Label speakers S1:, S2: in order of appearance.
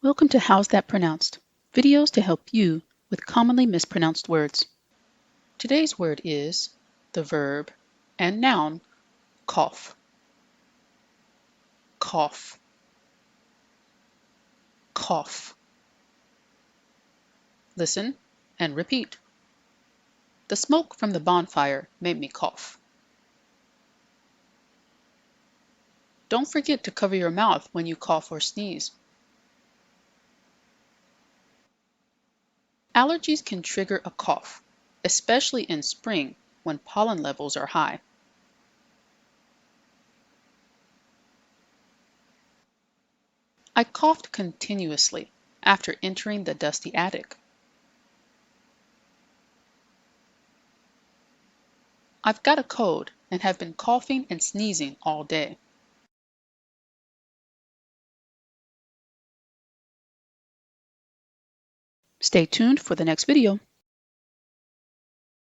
S1: Welcome to How's That Pronounced? Videos to help you with commonly mispronounced words. Today's word is the verb and noun cough. Cough. Cough. Listen and repeat. The smoke from the bonfire made me cough. Don't forget to cover your mouth when you cough or sneeze. Allergies can trigger a cough, especially in spring when pollen levels are high. I coughed continuously after entering the dusty attic. I've got a cold and have been coughing and sneezing all day. Stay tuned for the next video.